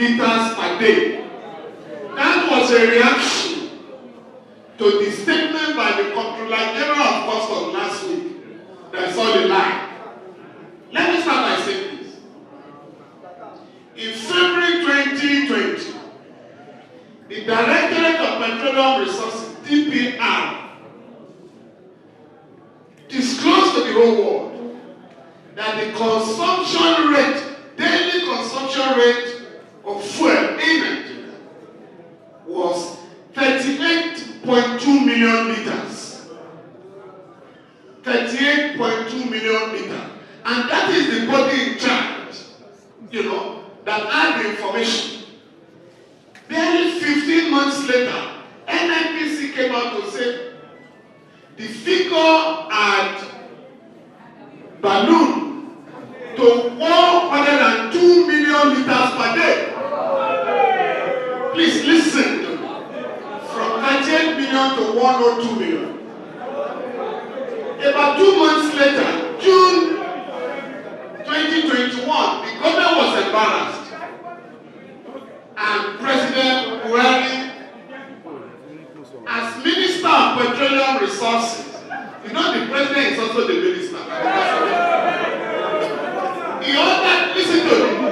liters per day. That was a reaction to the statement by the Comptroller General of Customs last week that saw the lie. Let me start by saying this. In February 2020, the Directorate of Petroleum Resources, DPR, disclosed to the whole world that the consumption rate, daily consumption rate of fuel in Nigeria was 38.2 million liters. 38.2 million liters. And that is the body in charge, that had the information. Barely 15 months later, NNPC came out to say the figure had ballooned to 102 million liters per day. Please listen to me. From 38 million to 102 million. About 2 months later, June 2021, the government was embarrassed. And President Buhari, as Minister of Petroleum Resources, the President is also the Minister. He ordered, listen to me,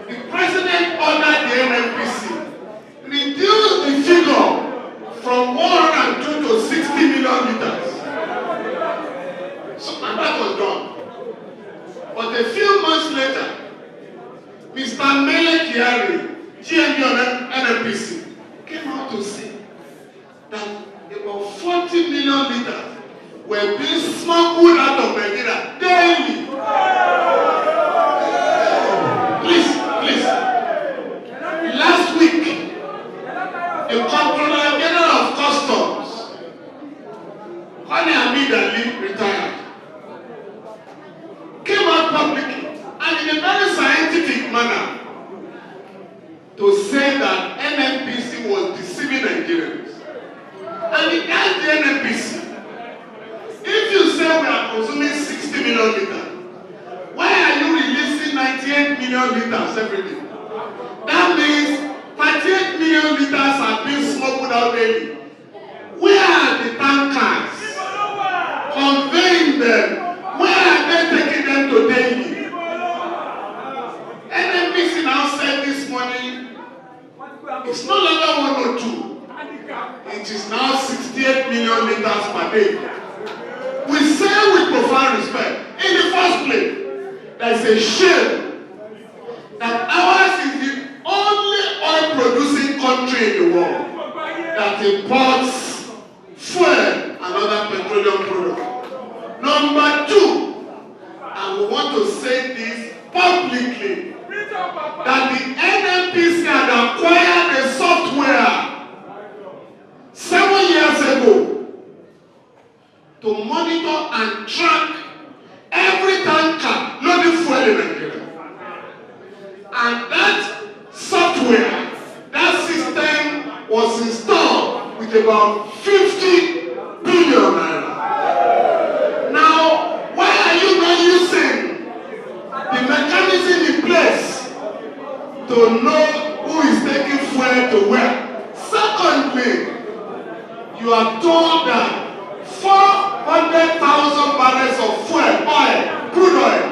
the President ordered the NNPC reduce the figure from 102 to 60 million liters. So, and that was done. But a few months later, Mr. Mele Kyari, GMD on NNPC, came out to say that about 40 million liters were being smuggled out of Nigeria daily. Please. Last week, the Comptroller General of Customs, Kwame Hamid retired, came out publicly and in a very scientific manner to say that NNPC was deceiving Nigerians. And he asked the NNPC, if you say we are consuming 60 million liters, why are you releasing 98 million liters every day? That means 38 million liters are being smuggled out daily. Where are the tankers conveying them? Where are they taking them to daily? NNPC now said this morning, it's no longer 102. It is now 68 million liters per day. We say with profound respect, in the first place, there is a shame that ours is the only oil-producing country in the world that imports fuel and other petroleum products. Number two, and we want to say this publicly, that the NNPC had acquired a software 7 years ago to monitor and track every tanker loading fuel in Nigeria. And that software, that system was installed with about 50 billion naira. Now, why are you not using the mechanism in place to know who is taking fuel to where? Secondly, you are told that 400,000 barrels of fuel, oil, crude oil,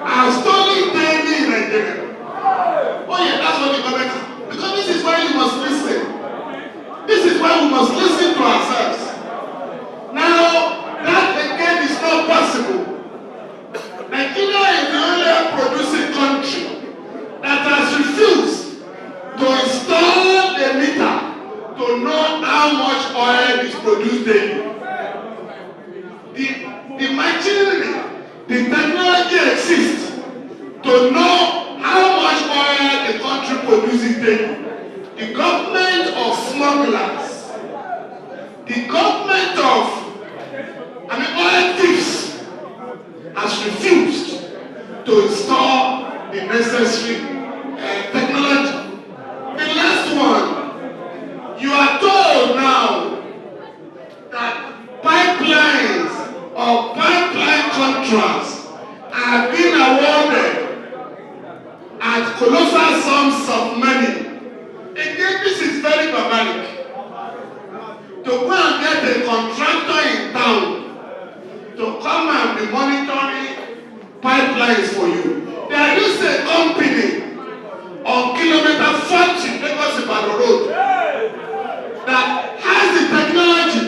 are stolen daily in Nigeria. Oh yeah, that's what the government is. Because this is why you must listen. This is why we must listen to ourselves. Now, that again is not possible. Nigeria is the only producing country that has refused to install a meter to know how much oil is produced daily. The machinery, the technology exists to know how much oil the country produces daily. The government of smugglers, the government of oil thieves has refused to install the necessary technology. The last one, you are told now that pipelines or pipeline contracts are being awarded at colossal sums of money. Again, this is very barbaric. To go and get a contractor in town to come and be monitoring pipelines for you. There is a company on kilometer 40 Lagos Ibadan Road that has the technology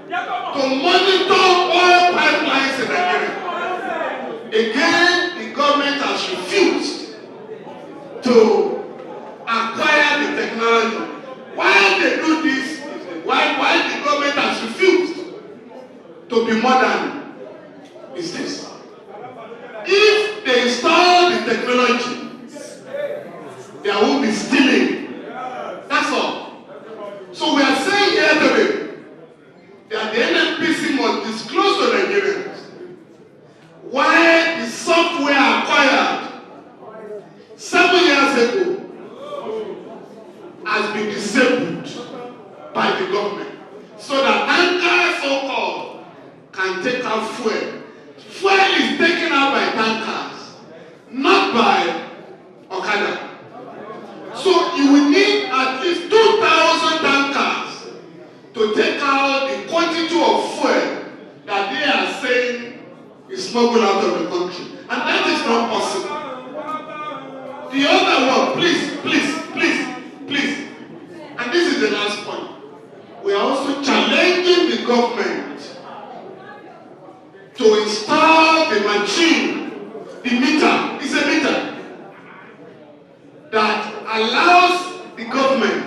to monitor all pipelines in Nigeria. Again, the government has refused to acquire the technology. Why they do this? Why the government has refused to be modern is this. If they install the technology, there won't be stealing. That's all. So we are saying here today that the NNPC must disclose to Nigerians why the software acquired 7 years ago has been disabled by the government, so that tankers, so-called, can take out fuel. Fuel is taken out by tankers, not by Okada. So you will need at least 2,000 tankers to take out the quantity of fuel that they are saying is smuggled out of the country. And that is not possible. The other one, please. And this is the last point. We are also challenging the government to install the machine, the meter. It's a meter that allows the government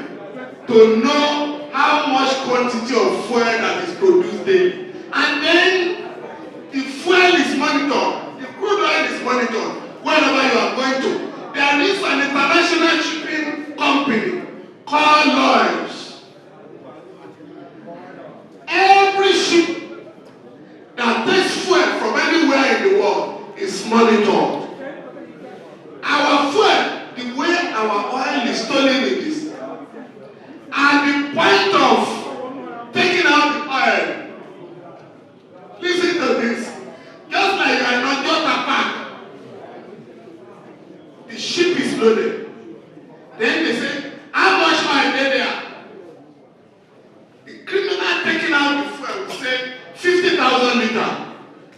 to know how much quantity of fuel that is produced daily. And then the fuel is monitored, the crude oil is monitored wherever you are going to. There is an international shipping company called Lloyd's. Every ship that takes fuel from anywhere in the world is monitored. Our fuel, the way our oil is stolen in this, at the point of taking out the oil, listen to this, just like you are not just a pack, the ship is loaded. Then they say, how much oil is there? The criminal taking out the fuel will say 50,000 liters.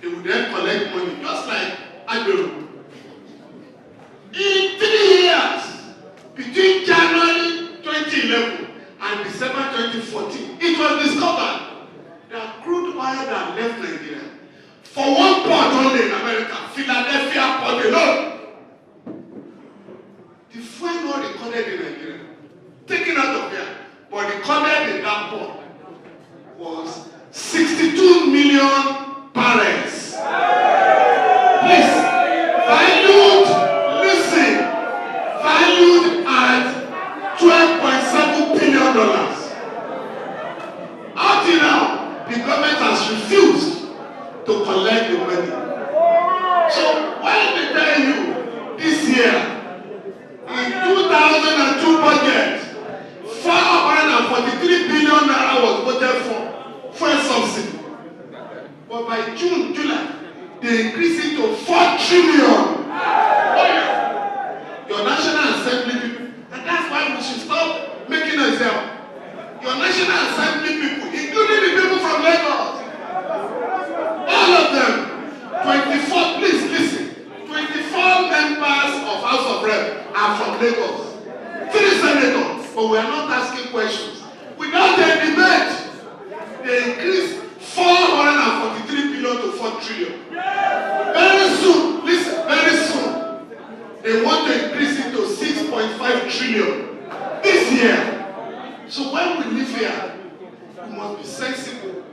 They will then collect money, just like Agro. In 3 years, between January 2011 and December 2014, it was discovered that crude oil that left Nigeria for one port only in America, Philadelphia port alone, the fuel not recorded in Nigeria, taken out of there, but recorded in that port was 62 million barrels. Please, valued at $12.7 billion. Up till now, the government has refused to collect the money. So when they tell you this year, in 2002 budget, 443 billion naira was voted for fuel subsidy. But by June, July, they increased it to 4 trillion. Your National Assembly people, and that's why we should stop making ourselves. Your National Assembly people, including the people from Lagos, all of them, 24, please listen, 24 members of House of Rep are from Lagos. 3 senators, but we are not asking questions. Without a debate, they increased 443 billion to 4 trillion. Very soon, listen, very soon, they want to increase it to 6.5 trillion this year. So when we live here, we must be sensible.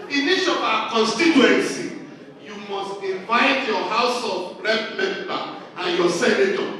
In each of our constituency, you must invite your House of Rep member and your senator